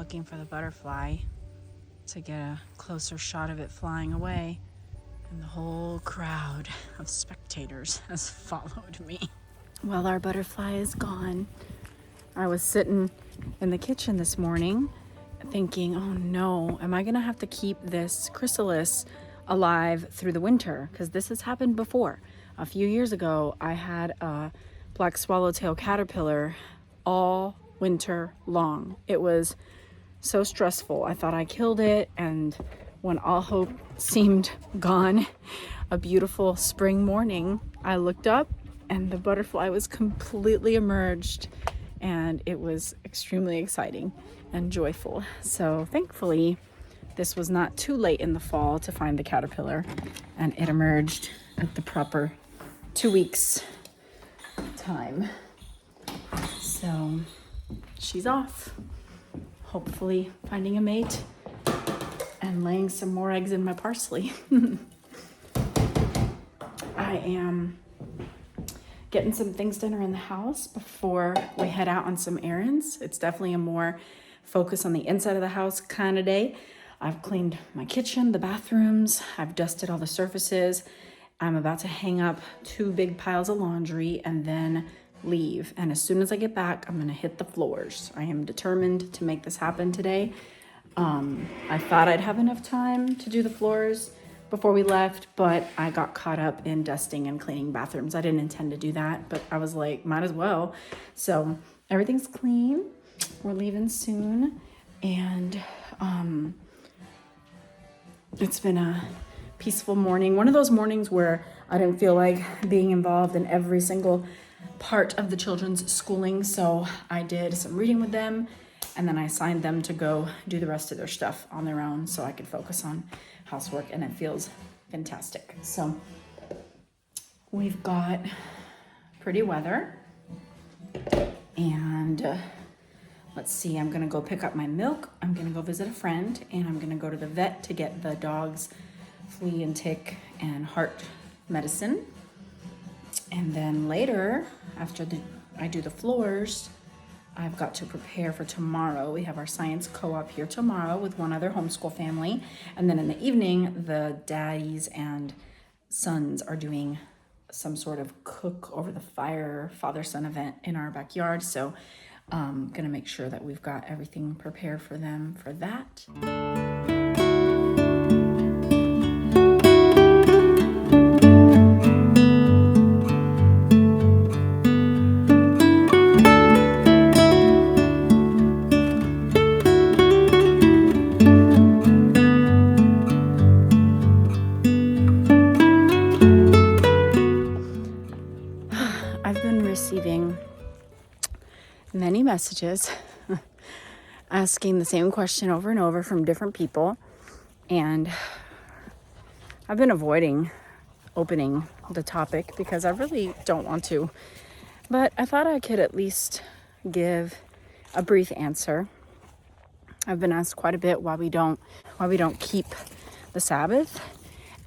looking for the butterfly to get a closer shot of it flying away, and the whole crowd of spectators has followed me. Well, our butterfly is gone. I was sitting in the kitchen this morning thinking, oh no, am I gonna have to keep this chrysalis alive through the winter? Because this has happened before. A few years ago, I had a black swallowtail caterpillar all winter long. It was so stressful. I thought I killed it, and when all hope seemed gone, a beautiful spring morning, I looked up and the butterfly was completely emerged, and it was extremely exciting and joyful. So thankfully, this was not too late in the fall to find the caterpillar, and it emerged at the proper 2 weeks time. So she's off, hopefully finding a mate and laying some more eggs in my parsley. I am getting some things done around the house before we head out on some errands. It's definitely a more focus on the inside of the house kind of day. I've cleaned my kitchen, the bathrooms, I've dusted all the surfaces. I'm about to hang up 2 big piles of laundry and then leave. And as soon as I get back, I'm gonna hit the floors. I am determined to make this happen today. I thought I'd have enough time to do the floors before we left, but I got caught up in dusting and cleaning bathrooms. I didn't intend to do that, but I was like, might as well. So everything's clean. We're leaving soon. And it's been a peaceful morning. One of those mornings where I didn't feel like being involved in every single part of the children's schooling. So I did some reading with them, and then I assigned them to go do the rest of their stuff on their own so I could focus on housework, and it feels fantastic. So we've got pretty weather, and let's see, I'm gonna go pick up my milk, I'm gonna go visit a friend, and I'm gonna go to the vet to get the dog's flea and tick and heart medicine. And then later, after I do the floors, I've got to prepare for tomorrow. We have our science co-op here tomorrow with one other homeschool family. And then in the evening, the daddies and sons are doing some sort of cook over the fire father-son event in our backyard. So I'm gonna make sure that we've got everything prepared for them for that. I've been receiving many messages asking the same question over and over from different people, and I've been avoiding opening the topic because I really don't want to, but I thought I could at least give a brief answer. I've been asked quite a bit why we don't keep the Sabbath,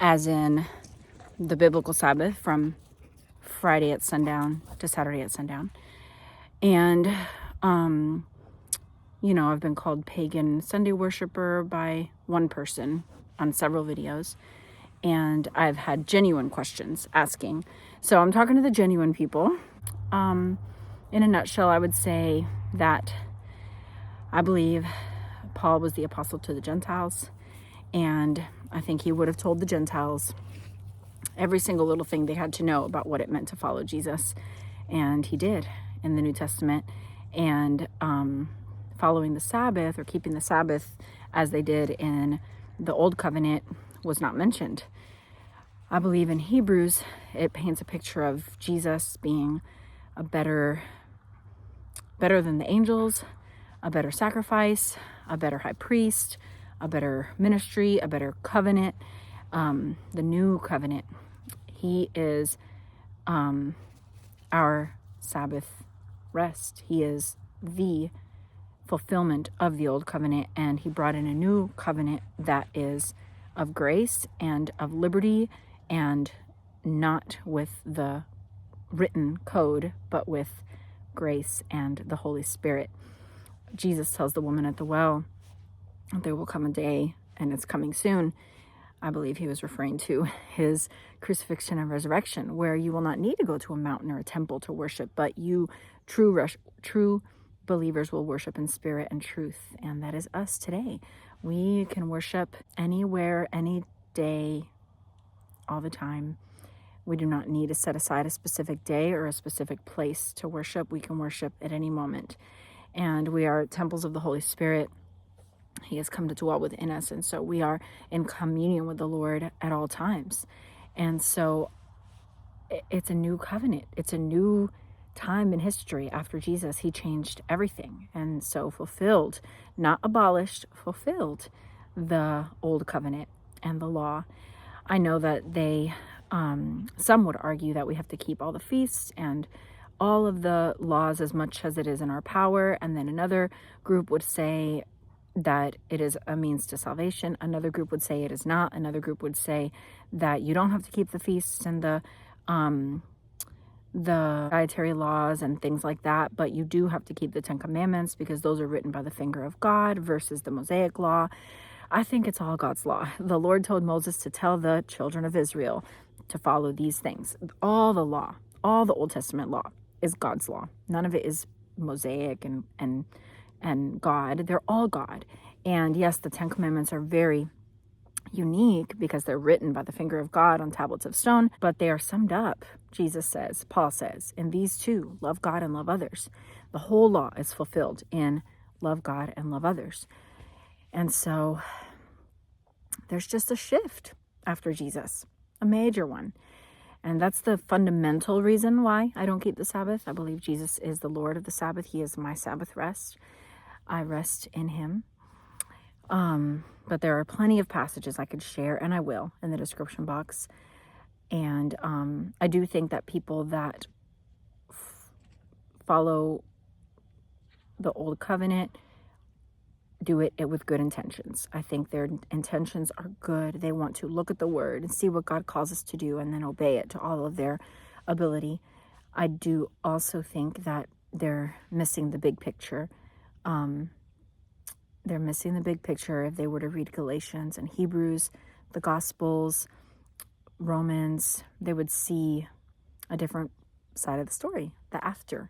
as in the biblical Sabbath from Friday at sundown to Saturday at sundown. And, I've been called pagan Sunday worshiper by one person on several videos. And I've had genuine questions asking. So I'm talking to the genuine people. In a nutshell, I would say that I believe Paul was the apostle to the Gentiles. And I think he would have told the Gentiles every single little thing they had to know about what it meant to follow Jesus. And he did in the New Testament. And following the Sabbath, or keeping the Sabbath as they did in the Old Covenant, was not mentioned. I believe in Hebrews, it paints a picture of Jesus being a better than the angels, a better sacrifice, a better high priest, a better ministry, a better covenant, the new covenant. He is our Sabbath rest. He is the fulfillment of the old covenant, and he brought in a new covenant that is of grace and of liberty, and not with the written code, but with grace and the Holy Spirit. Jesus tells the woman at the well, there will come a day, and it's coming soon. I believe he was referring to his crucifixion and resurrection, where you will not need to go to a mountain or a temple to worship, but you true believers will worship in spirit and truth. And that is us today. We can worship anywhere, any day, all the time. We do not need to set aside a specific day or a specific place to worship. We can worship at any moment. And we are temples of the Holy Spirit. He has come to dwell within us. And so we are in communion with the Lord at all times. And so it's a new covenant. It's a new time in history. After Jesus, he changed everything. And so fulfilled, not abolished, fulfilled the old covenant and the law. I know that some would argue that we have to keep all the feasts and all of the laws as much as it is in our power. And then another group would say that it is a means to salvation. Another group would say it is not. Another group would say that you don't have to keep the feasts and the dietary laws and things like that, but you do have to keep the 10 Commandments because those are written by the finger of God versus the Mosaic law. I think it's all God's law. The Lord told Moses to tell the children of Israel to follow these things. All the law, all the Old Testament law is God's law. None of it is Mosaic and God. They're all God. And yes, the 10 Commandments are very unique because they're written by the finger of God on tablets of stone, but they are summed up, Jesus says, Paul says, in these two: love God and love others. The whole law is fulfilled in love God and love others. And so there's just a shift after Jesus, a major one. And that's the fundamental reason why I don't keep the Sabbath. I believe Jesus is the Lord of the Sabbath. He is my Sabbath rest. I rest in him. But there are plenty of passages I could share, and I will, in the description box. And I do think that people that follow the old covenant do it with good intentions. I think their intentions are good. They want to look at the word and see what God calls us to do and then obey it to all of their ability. I do also think that they're missing the big picture. They're missing the big picture. If they were to read Galatians and Hebrews, the Gospels, Romans, they would see a different side of the story, the after.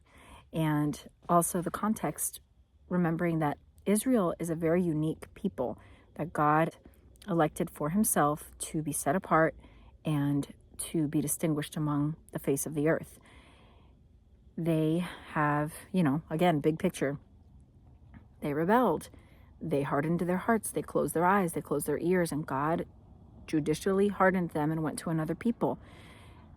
And also the context, remembering that Israel is a very unique people that God elected for himself to be set apart and to be distinguished among the face of the earth. They have, again, big picture. They rebelled. They hardened their hearts. They closed their eyes. They closed their ears. And God judicially hardened them and went to another people,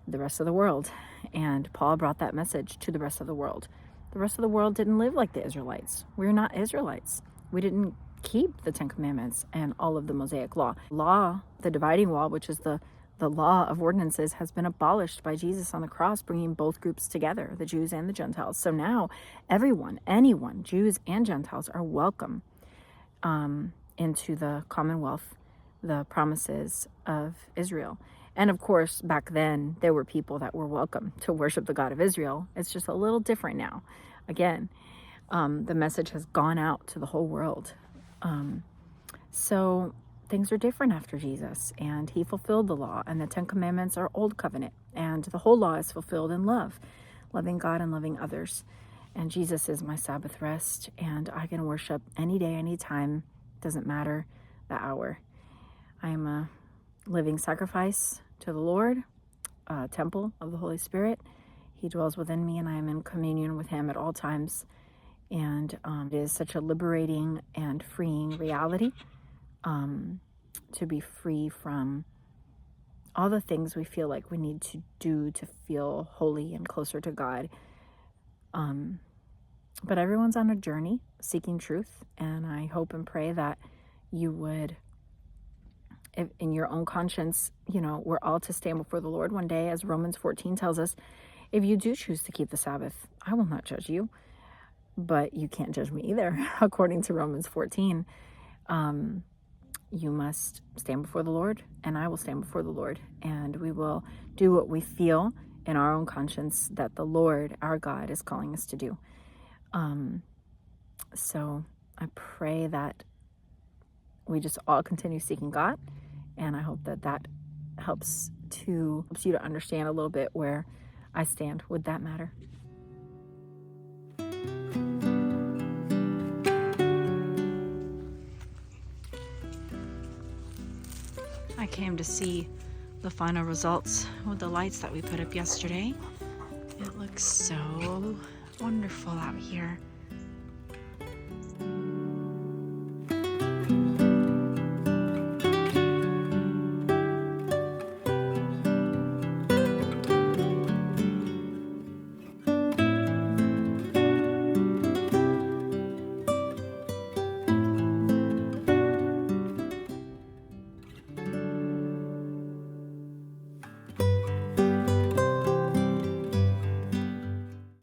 the rest of the world. And Paul brought that message to the rest of the world. The rest of the world didn't live like the Israelites. We're not Israelites. We didn't keep the 10 Commandments and all of the Mosaic law. The dividing wall, which is the law of ordinances, has been abolished by Jesus on the cross, bringing both groups together, the Jews and the Gentiles. So now anyone, Jews and Gentiles, are welcome into the commonwealth, the promises of Israel. And of course, back then, there were people that were welcome to worship the God of Israel. It's just a little different now. Again, the message has gone out to the whole world. So things are different after Jesus, and he fulfilled the law, and the 10 Commandments are old covenant, and the whole law is fulfilled in love, loving God and loving others. And Jesus is my Sabbath rest, and I can worship any day, any time. Doesn't matter the hour. I am a living sacrifice to the Lord, a temple of the Holy Spirit. He dwells within me, and I am in communion with him at all times. And it is such a liberating and freeing reality to be free from all the things we feel like we need to do to feel holy and closer to God. But everyone's on a journey seeking truth, and I hope and pray that you would, if in your own conscience, we're all to stand before the Lord one day, as Romans 14 tells us. If you do choose to keep the Sabbath, I will not judge you, but you can't judge me either. According to Romans 14, you must stand before the Lord, and I will stand before the Lord, and we will do what we feel in our own conscience that the Lord, our God, is calling us to do. So I pray that we just all continue seeking God, and I hope that that helps you to understand a little bit where I stand with that matter. I came to see the final results with the lights that we put up yesterday. It looks so wonderful out here.